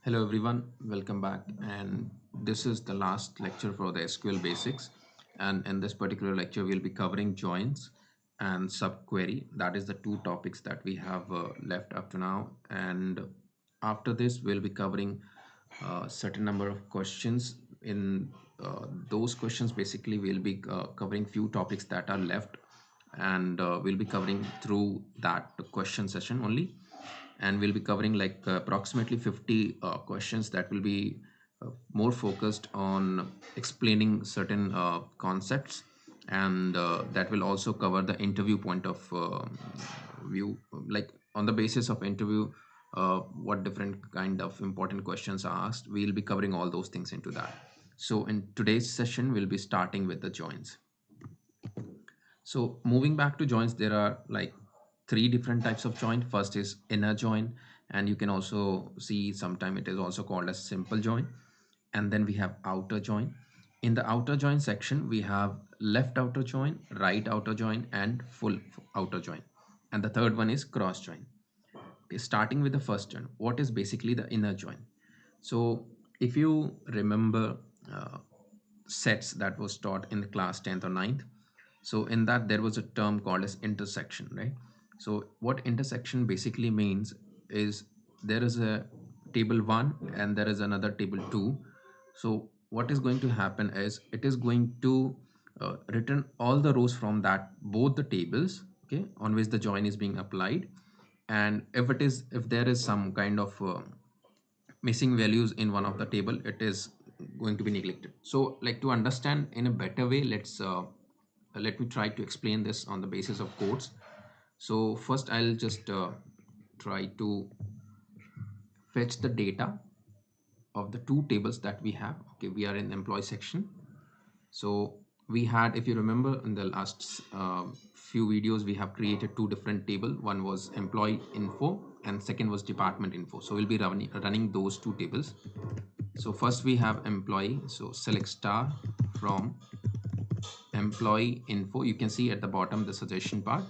Hello everyone, welcome back. And this is the last lecture for the SQL basics. And in this particular lecture, we'll be covering joins and subquery. That is the two topics that we have left up to now. And after this, we'll be covering a certain number of questions. In those questions, basically, we'll be covering few topics that are left, and we'll be covering through that question session only, and we'll be covering like approximately 50 questions that will be more focused on explaining certain concepts, and that will also cover the interview point of view, like on the basis of interview, what different kind of important questions are asked. We'll be covering all those things into that. So in today's session, we'll be starting with the joins. So moving back to joins, there are like three different types of join. First is inner join, and you can also see sometime it is also called as simple join. And then we have outer join. In the outer join section, we have left outer join, right outer join, and full outer join. And the third one is cross join. Okay, starting with the first join, what is basically the inner join? So if you remember sets that was taught in the class 10th or ninth, so in that there was a term called as intersection, right? So what intersection basically means is there is a table 1 and there is another table 2. So what is going to happen is it is going to return all the rows from that both the tables, okay, on which the join is being applied. And if there is some kind of missing values in one of the table, it is going to be neglected. So like to understand in a better way, let me try to explain this on the basis of codes. So first I'll just try to fetch the data of the two tables that we have. Okay, we are in employee section. So we had, if you remember in the last few videos, we have created two different table. One was employee info and second was department info. So we'll be running those two tables. So first we have employee. So select star from employee info. You can see at the bottom the suggestion part,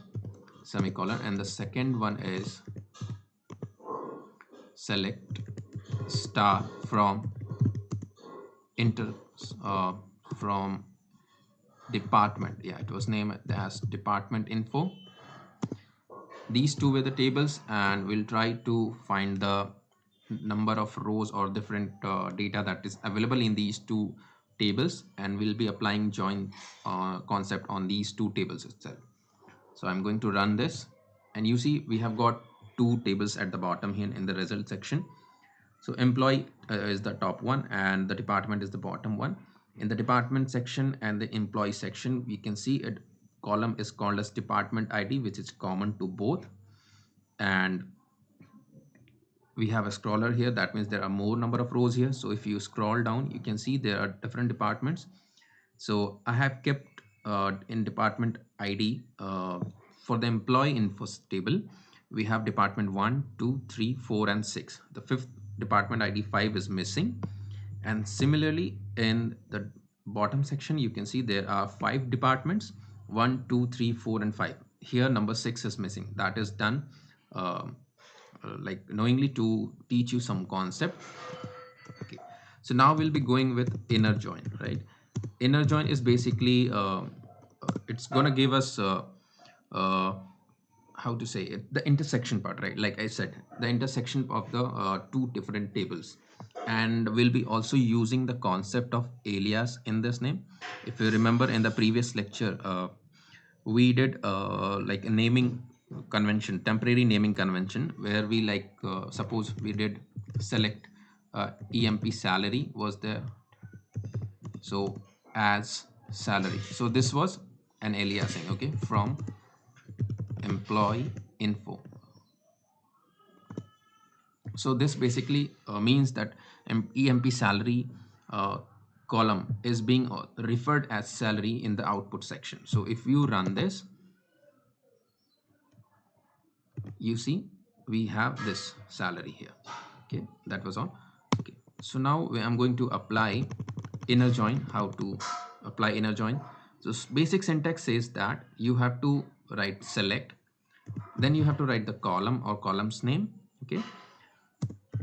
semicolon, and the second one is select star from inter from department. Yeah, it was named as department info. These two were the tables, and we'll try to find the number of rows or different data that is available in these two tables, and we'll be applying join concept on these two tables itself. So I'm going to run this, and you see we have got two tables at the bottom here in the result section. So employee is the top one and the department is the bottom one. In the department section and the employee section, we can see a column is called as department ID, which is common to both. And we have a scroller here. That means there are more number of rows here. So if you scroll down, you can see there are different departments. So I have kept in department ID for the employee info table. We have department 1, 2, 3, 4, and 6. The fifth department ID 5 is missing. And similarly, in the bottom section, you can see there are 5 departments, 1, 2, 3, 4, and 5. Here number 6 is missing. That is done like knowingly to teach you some concept. Okay, so now we'll be going with inner join, right? Inner join is basically it's gonna give us uh, how to say it, the intersection part, right? Like I said, the intersection of the two different tables. And we'll be also using the concept of alias in this name. If you remember in the previous lecture, we did like a naming convention, temporary naming convention, where we like suppose we did select emp salary was there, so as salary. So this was an aliasing, okay, from employee info. So this basically means that emp salary column is being referred as salary in the output section. So if you run this, you see we have this salary here. Okay, that was all. Okay, so now I'm going to apply inner join. How to apply inner join? So basic syntax says that you have to write select, then you have to write the column or columns name. Okay,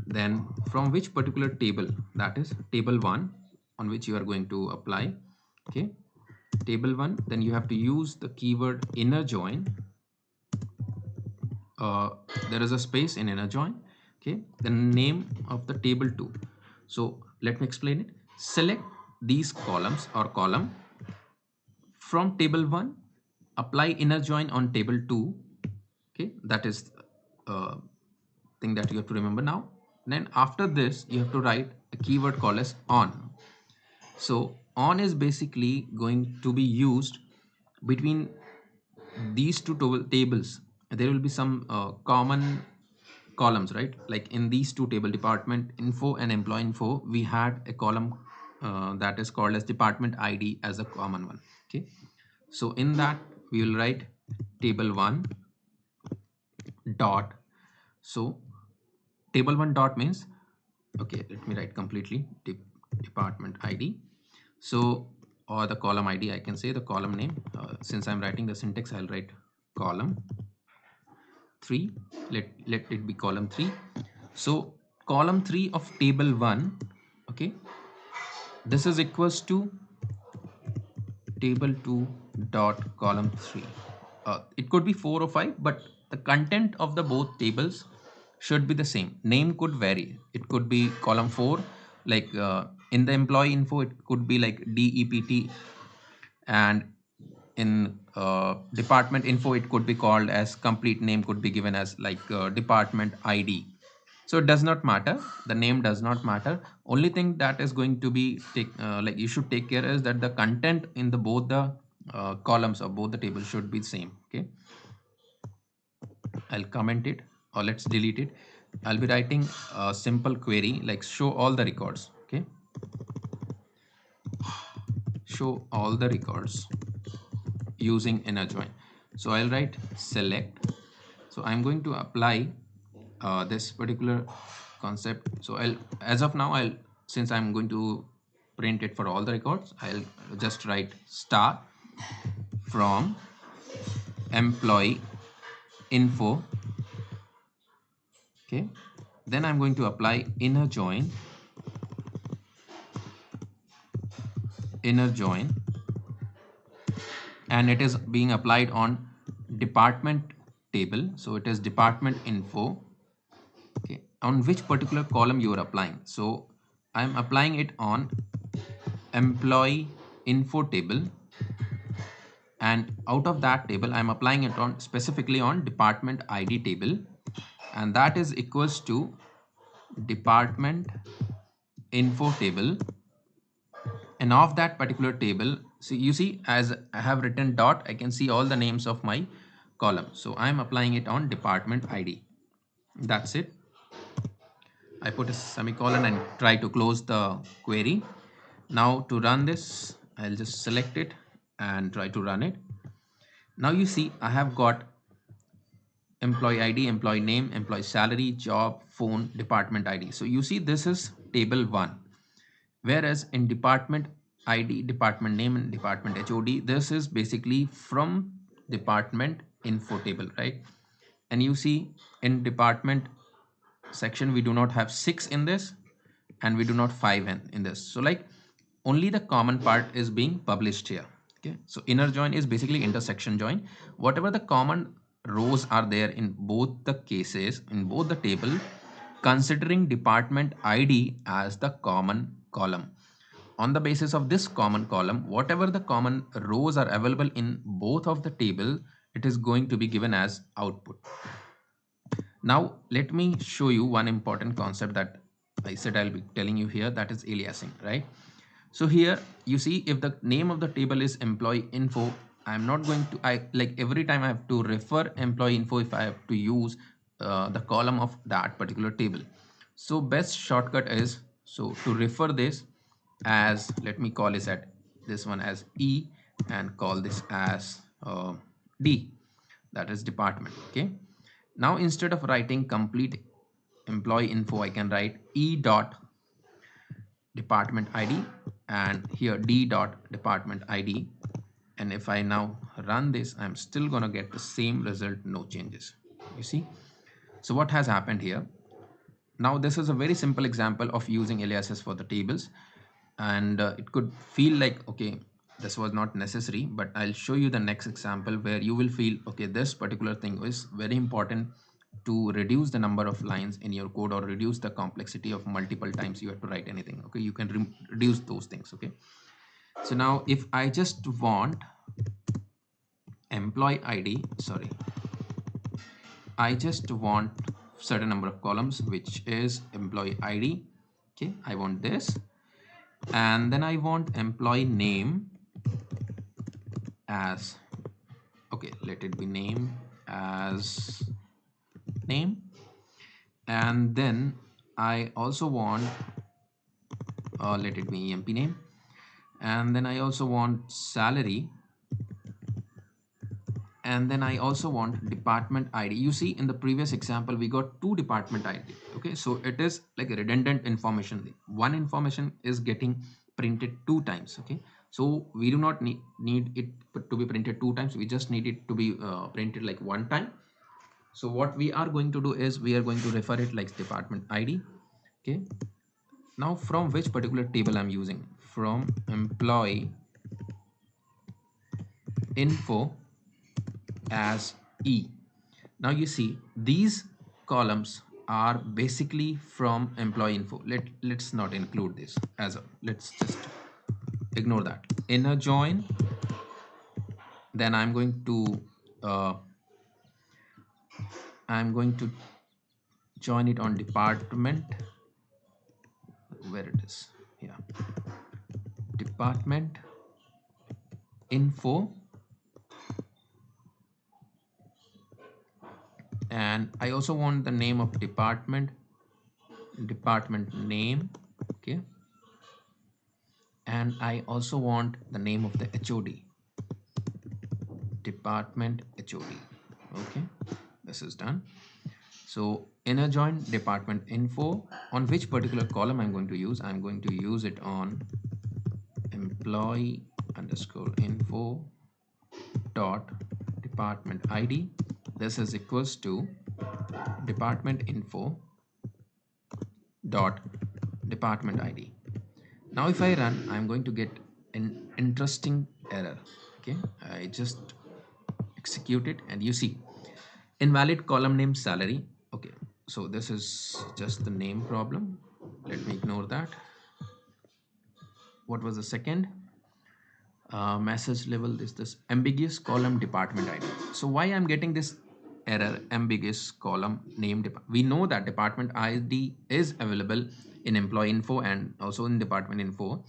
then from which particular table, that is table 1 on which you are going to apply. Okay, table 1, then you have to use the keyword inner join. There is a space in inner join. Okay, the name of the table 2. So let me explain it. Select these columns or column from table 1, apply inner join on table 2. Okay, that is thing that you have to remember now. Then after this you have to write a keyword called as on. So on is basically going to be used between these two tables. There will be some common columns, right? Like in these two table, department info and employee info, we had a column that is called as department ID as a common one. Okay, so in that we will write table 1 dot. So table 1 dot means, okay, let me write completely department ID. So, or the column ID, I can say the column name. Since I'm writing the syntax, I'll write column 3. Let it be column 3. So column 3 of table 1, okay, this is equals to table 2 dot column 3. It could be 4 or 5, but the content of the both tables should be the same. Name could vary. It could be column 4, like in the employee info it could be like DEPT, and in department info it could be called as complete name, could be given as like department ID. So it does not matter, the name does not matter. Only thing that is going to be like you should take care is that the content in the both the columns of both the tables should be same. Okay, I'll comment it, or let's delete it. I'll be writing a simple query like show all the records. Okay, show all the records using inner join. So I'll write select. So I'm going to apply this particular concept. So I'll, as of now, I'll, since I'm going to print it for all the records, I'll just write star from employee info. Okay, then I'm going to apply inner join and it is being applied on department table. So it is department info. Okay, on which particular column you are applying. So I'm applying it on employee info table, and out of that table I'm applying it on specifically on department ID table, and that is equals to department info table. And of that particular table, so you see, as I have written dot, I can see all the names of my column. So I'm applying it on department ID. That's it. I put a semicolon and try to close the query. Now to run this, I'll just select it and try to run it. Now you see I have got employee ID, employee name, employee salary, job, phone, department ID. So you see this is table 1. Whereas in department ID, department name and department HOD, this is basically from department info table, right? And you see in department section we do not have 6 in this, and we do not 5 in this. So like only the common part is being published here. Okay, so inner join is basically intersection join. Whatever the common rows are there in both the cases, in both the table, considering department ID as the common column. On the basis of this common column, whatever the common rows are available in both of the table, it is going to be given as output. Now let me show you one important concept that I said I'll be telling you here, that is aliasing, right? So here you see if the name of the table is employee info, I'm not going to, I like every time I have to refer employee info if I have to use the column of that particular table. So best shortcut is, so to refer this as, let me call this one as E and call this as D, that is department. Okay, now instead of writing complete employee info, I can write E dot department ID and here D dot department ID. And if I now run this, I'm still going to get the same result, no changes. You see, so what has happened here? Now this is a very simple example of using aliases for the tables, and it could feel like, okay, this was not necessary, but I'll show you the next example where you will feel, okay, this particular thing is very important to reduce the number of lines in your code or reduce the complexity of multiple times you have to write anything. Okay, you can reduce those things. Okay, so now if I just want employee ID, sorry, I just want certain number of columns, which is employee ID. Okay, I want this, and then I want employee name as, okay, let it be name as name, and then I also want let it be emp name, and then I also want salary, and then I also want department ID. You see, in the previous example we got two department ID. Okay, so it is like a redundant information. One information is getting printed two times. Okay, so we do not need it to be printed two times, we just need it to be printed like one time. So what we are going to do is we are going to refer it like department ID. Okay, now from which particular table I'm using? From employee info as E. Now you see these columns are basically from employee info. Let's not include this as a, let's just ignore that. Inner join, then uh, I'm going to join it on department, where it is, yeah, department info, and I also want the name of department name. Okay, and I also want the name of the HOD, department HOD. Okay, this is done. So inner join department info, on which particular column I'm going to use? I'm going to use it on employee underscore info dot department ID. This is equals to department info dot department ID. Now if I run, I'm going to get an interesting error. Okay, I just execute it and you see invalid column name salary. Okay, so this is just the name problem. Let me ignore that. What was the second? Message level is this ambiguous column department ID. So why I'm getting this error, ambiguous column name? We know that department ID is available in employee info and also in department info.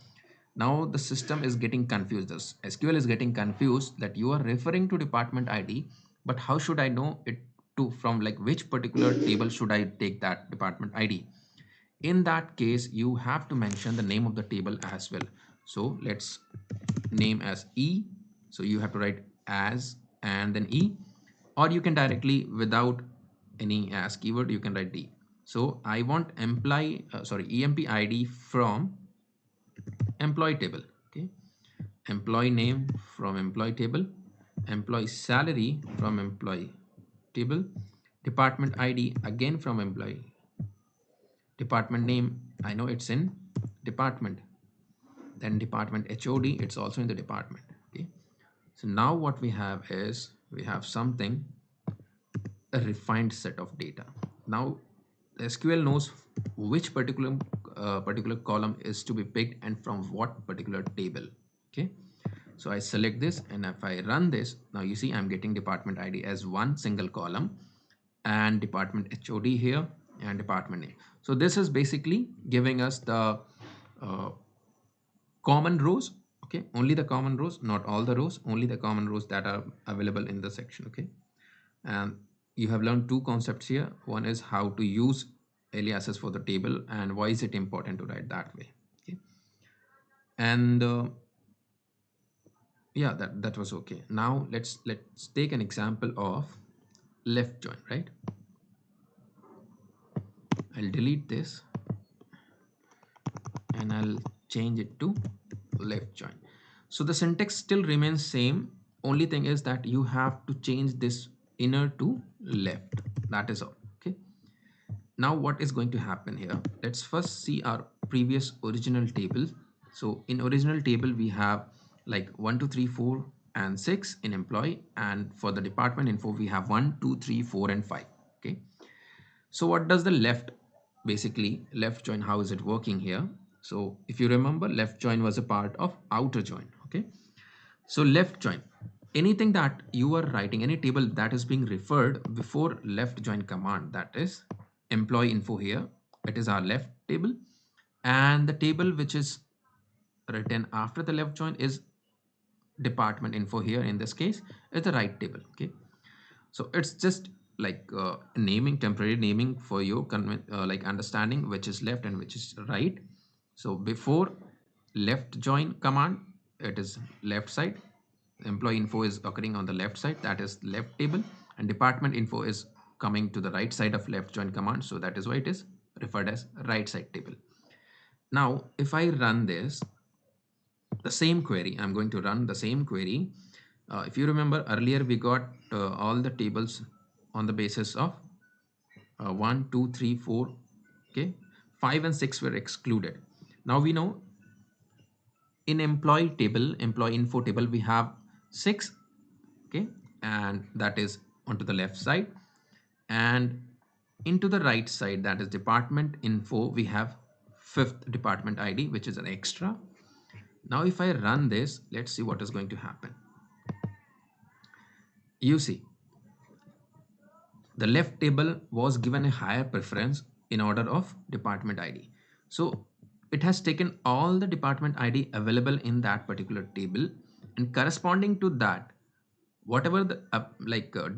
Now the system is getting confused. This SQL is getting confused that you are referring to department ID, but how should I know it to, from like which particular table should I take that department ID? In that case, you have to mention the name of the table as well. So let's name as E. So you have to write as and then E, or you can directly without any as keyword, you can write D. So I want employee, EMP ID from employee table. Okay, employee name from employee table, employee salary from employee table, department ID again from employee, department name, I know it's in department, then department HOD, it's also in the department. Okay, so now what we have is we have something, a refined set of data. Now SQL knows which particular column is to be picked and from what particular table. Okay, so I select this, and if I run this, now you see I'm getting department ID as one single column and department HOD here and department name. So this is basically giving us the uh, common rows. Okay, only the common rows, not all the rows, only the common rows that are available in the section. Okay, and you have learned two concepts here. One is how to use aliases for the table and why is it important to write that way. Okay, and yeah, that was okay. Now let's take an example of left join, right? I'll delete this and I'll change it to left join. So the syntax still remains same. Only thing is that you have to change this inner to left. That is all. Okay. Now what is going to happen here? Let's first see our previous original table. So in original table we have like 1 2 3 4 and 6 in employee, and for the department info we have 1 2 3 4 and 5. Okay, so what does the left, basically left join, how is it working here? So if you remember, left join was a part of outer join. Okay, so left join, anything that you are writing, any table that is being referred before left join command, that is employee info here, it is our left table, and the table which is written after the left join is department info here, in this case is the right table. Okay, so it's just like naming, temporary naming for your like understanding which is left and which is right. So before left join command, it is left side, employee info is occurring on the left side, that is left table, and department info is coming to the right side of left join command, so that is why it is referred as right side table. Now if I run this, the same query, I'm going to run the same query. If you remember earlier, we got all the tables on the basis of 1 2 3 4. Okay, 5 and 6 were excluded. Now we know in employee table, employee info table, we have 6. Okay, and that is onto the left side, and into the right side, that is department info, we have fifth department ID, which is an extra. Now if I run this, let's see what is going to happen. You see, the left table was given a higher preference in order of department ID. So it has taken all the department ID available in that particular table, and corresponding to that, whatever the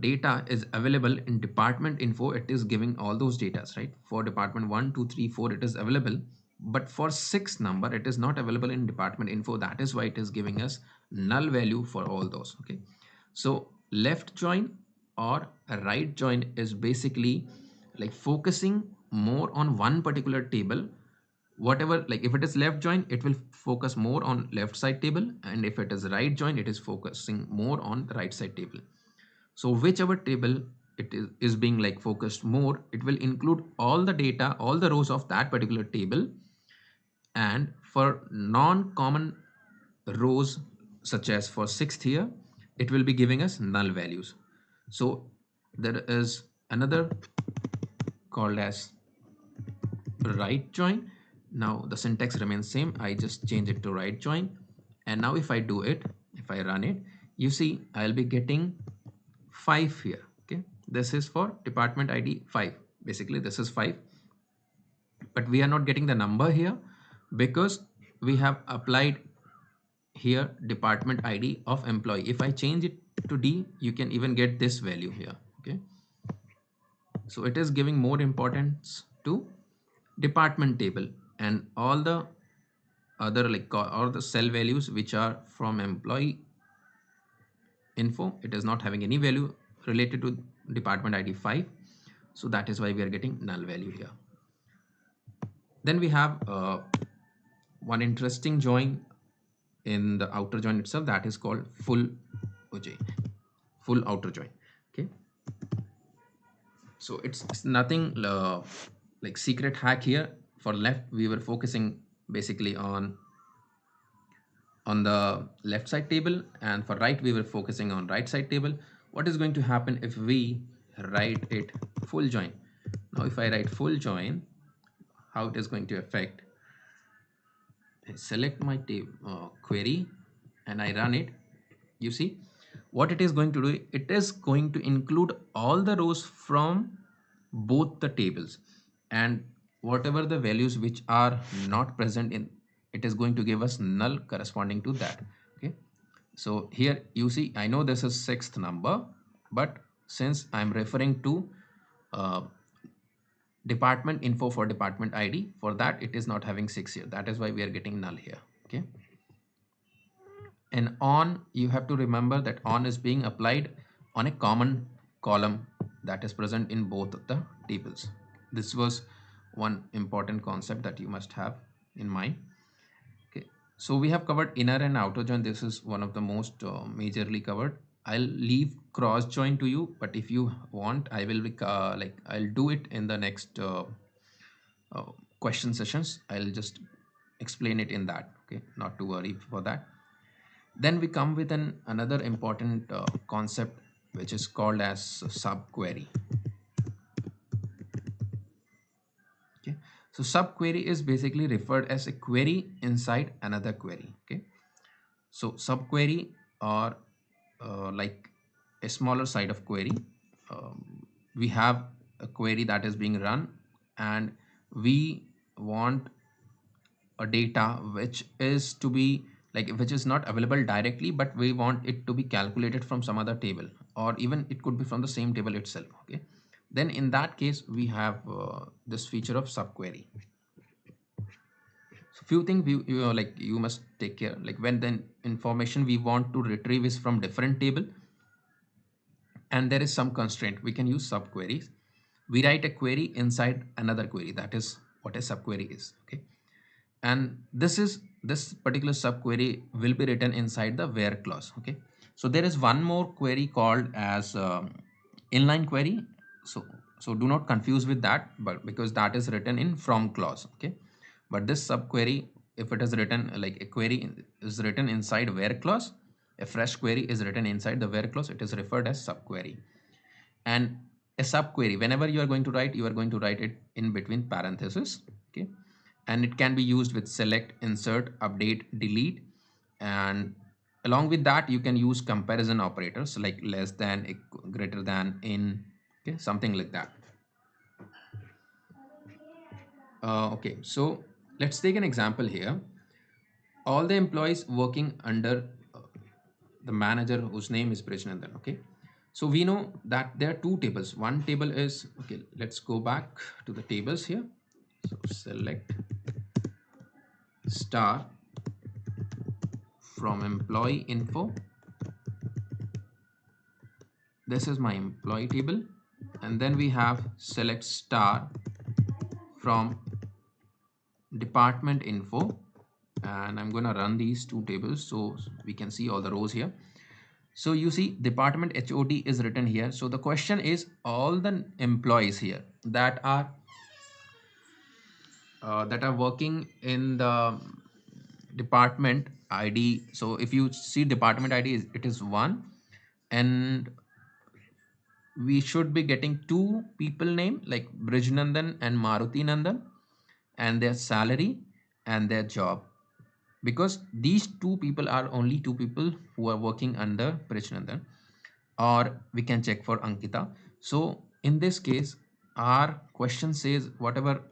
data is available in department info, it is giving all those datas, right? For department 1 2 3 4 it is available, but for 6 number it is not available in department info, that is why it is giving us null value for all those. Okay, so left join or a right join is basically like focusing more on one particular table. Whatever, like if it is left join, it will focus more on left side table, and if it is right join, it is focusing more on the right side table. So whichever table is being like focused more, it will include all the data, all the rows of that particular table, and for non-common rows such as for sixth here, it will be giving us null values. So there is another called as right join. Now the syntax remains same, I just change it to right join, and now if I do it, if I run it, you see I'll be getting 5 here. Okay, this is for department ID 5, basically this is 5, but we are not getting the number here because we have applied here department ID of employee. If I change it to D, you can even get this value here. Okay, so it is giving more importance to department table, and all the other all the cell values which are from employee info, it is not having any value related to department ID 5, so that is why we are getting null value here. Then we have one interesting join in the outer join itself, that is called full OJ, full outer join. Okay, so it's nothing like secret hack here. For left we were focusing basically on the left side table, and for right we were focusing on right side table. What is going to happen if we write it full join? Now if I write full join, how it is going to affect, I select my query and I run it. You see what it is going to do, it is going to include all the rows from both the tables, and whatever the values which are not present in, it is going to give us null corresponding to that. Okay, so here you see, I know this is sixth number, but since I'm referring to uh, department info for department ID, for that it is not having 6 here, that is why we are getting null here. Okay, and on, you have to remember that on is being applied on a common column that is present in both of the tables. This was one important concept that you must have in mind. Okay, so we have covered inner and outer join. This is one of the most majorly covered. I'll leave cross join to you, but if you want, I will be like I'll do it in the next uh, question sessions. I'll just explain it in that. Okay, not to worry for that. Then we come with another important concept, which is called as subquery. Okay, so subquery is basically referred as a query inside another query. Okay, so subquery are like a smaller side of query. We have a query that is being run, and we want a data which is to be like which is not available directly, but we want it to be calculated from some other table, or even it could be from the same table itself. Okay, then in that case we have this feature of subquery. So few things like you must take care, like when the information we want to retrieve is from different table and there is some constraint, we can use subqueries. We write a query inside another query. That is what a subquery is. Okay, and this particular subquery will be written inside the where clause. Okay, so there is one more query called as inline query. So do not confuse with that, but because that is written in from clause. Okay, but this subquery, if it is written like a query is written inside where clause, a fresh query is written inside the where clause, it is referred as subquery. And a subquery, whenever you are going to write, you are going to write it in between parentheses. Okay, and it can be used with select, insert, update, delete, and along with that you can use comparison operators like less than, greater than, in. Okay, something like that. Okay, so let's take an example here. All the employees working under the manager whose name is Prishnandan. Okay, so we know that there are two tables. One table is, okay, let's go back to the tables here. So select star from employee info. This is my employee table, and then we have select star from department info, and I'm going to run these two tables so we can see all the rows here. So you see department HOD is written here. So the question is all the employees here that are working in the department ID. So if you see department ID, it is one, and we should be getting two people name like Brijnandan and Maruti Nandan, and their salary and their job, because these two people are only two people who are working under Brijnandan. Or we can check for Ankita. So in this case, our question says whatever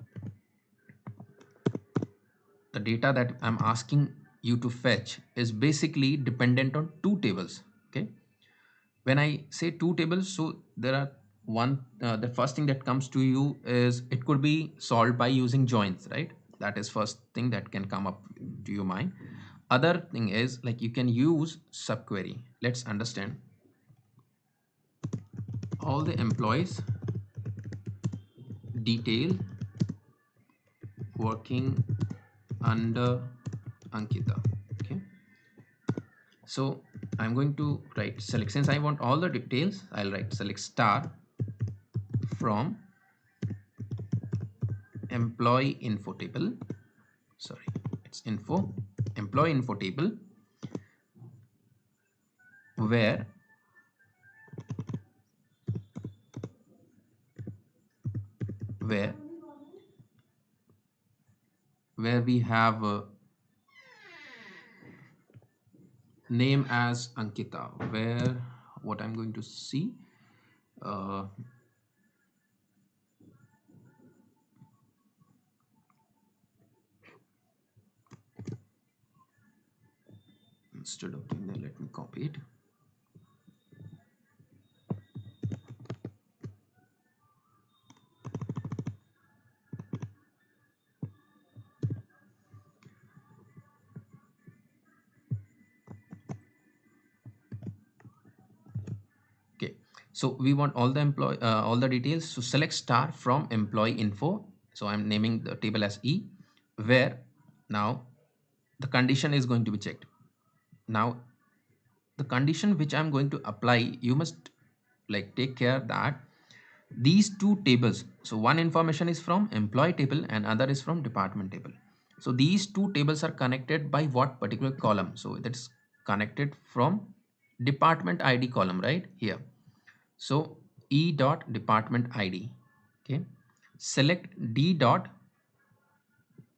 the data that I'm asking you to fetch is basically dependent on two tables. Okay, when I say two tables, so there are the first thing that comes to you is it could be solved by using joins, right? That is first thing that can come up to your mind. Other thing is like you can use subquery. Let's understand. All the employees detail working under Ankita. Okay, so I'm going to write select, since I want all the details, I'll write select star from employee info table. Sorry, it's info, employee info table, where where where we have name as Ankita, where what I'm going to see, uh, instead of doing that, let me copy it. Okay, so we want all the all the details. So select star from employee info. So I'm naming the table as E, where now the condition is going to be checked. Now the condition which I'm going to apply, you must like take care that these two tables, so one information is from employee table and other is from department table. So these two tables are connected by what particular column? So that's connected from department ID column right here. So E dot department ID. Okay. Select D dot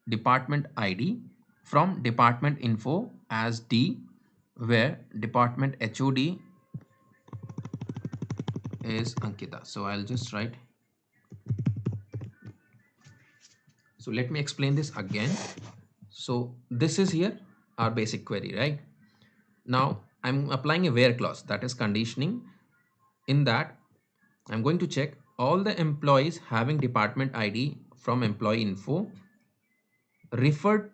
department ID from department info as D, where department HOD is Ankita. So I'll just write. So let me explain this again. So this is here our basic query, right? Now I'm applying a where clause, that is conditioning. In that, I'm going to check all the employees having department ID from employee info refer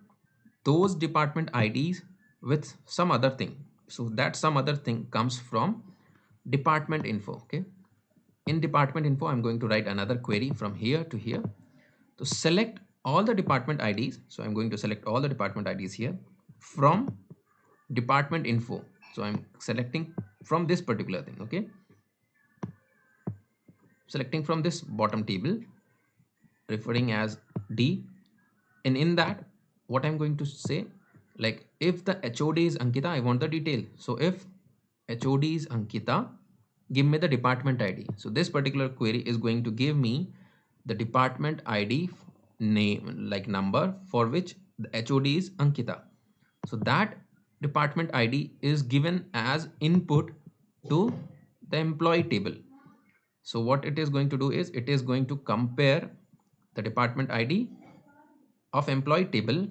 those department IDs with some other thing. So that some other thing comes from department info. Okay. In department info, I'm going to write another query from here to here to select all the department IDs. So I'm going to select all the department IDs here from department info. So I'm selecting from this particular thing. Okay. Selecting from this bottom table referring as D. And in that, what I'm going to say, like if the HOD is Ankita, I want the detail. So if HOD is Ankita, give me the department ID. So this particular query is going to give me the department ID name, like number for which the HOD is Ankita. So that department ID is given as input to the employee table. So what it is going to do is it is going to compare the department ID of employee table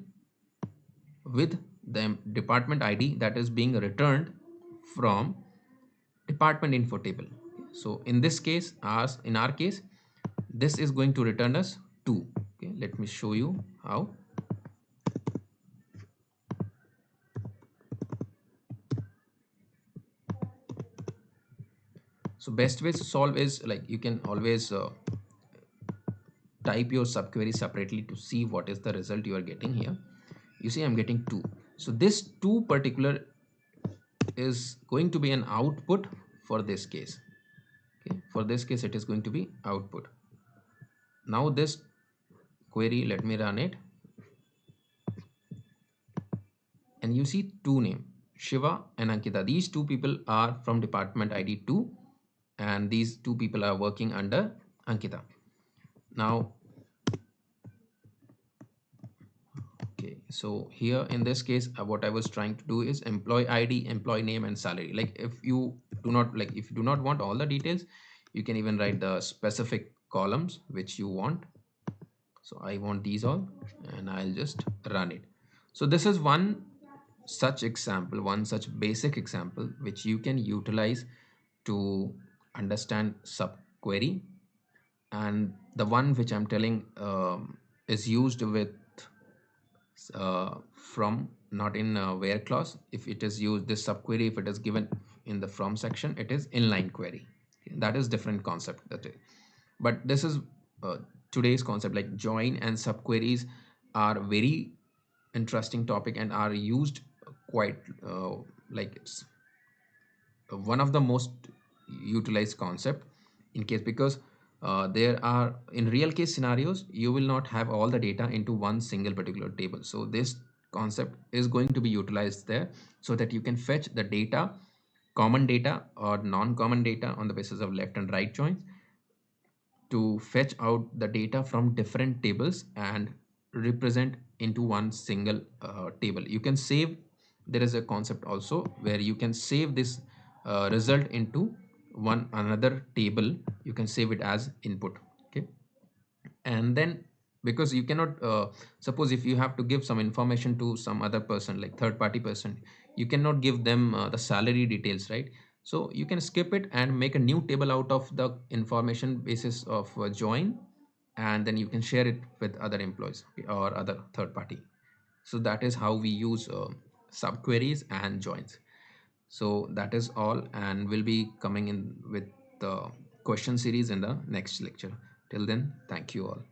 with the department ID that is being returned from department info table. So in this case, as in our case, this is going to return us 2. Okay, let me show you how. So best way to solve is like you can always type your subquery separately to see what is the result you are getting here. You see I'm getting 2. So this 2 particular is going to be an output for this case. Okay, for this case it is going to be output. Now this query, let me run it, and you see 2 name, Shiva and Ankita. These 2 people are from department ID 2 and these 2 people are working under Ankita. Now okay, so here in this case what I was trying to do is employee ID, employee name and salary. Like if you do not want all the details, you can even write the specific columns which you want. So I want these all and I'll just run it. So this is one such example, one such basic example which you can utilize to understand subquery. And the one which I'm telling is used with from, not in where clause. If it is used, this subquery, if it is given in the from section, it is inline query. Okay, that is different concept. But this is today's concept. Like join and subqueries are very interesting topic and are used quite like it's one of the most utilized concept in case, because there are in real case scenarios you will not have all the data into one single particular table. So this concept is going to be utilized there so that you can fetch the data, common data or non-common data on the basis of left and right joins, to fetch out the data from different tables and represent into one single table. You can save, there is a concept also where you can save this result into one another table. You can save it as input. Okay, and then because you cannot suppose if you have to give some information to some other person, like third party person, you cannot give them the salary details, right? So you can skip it and make a new table out of the information basis of join, and then you can share it with other employees, okay, or other third party. So that is how we use subqueries and joins. So that is all, and we'll be coming in with the question series in the next lecture. Till then, thank you all.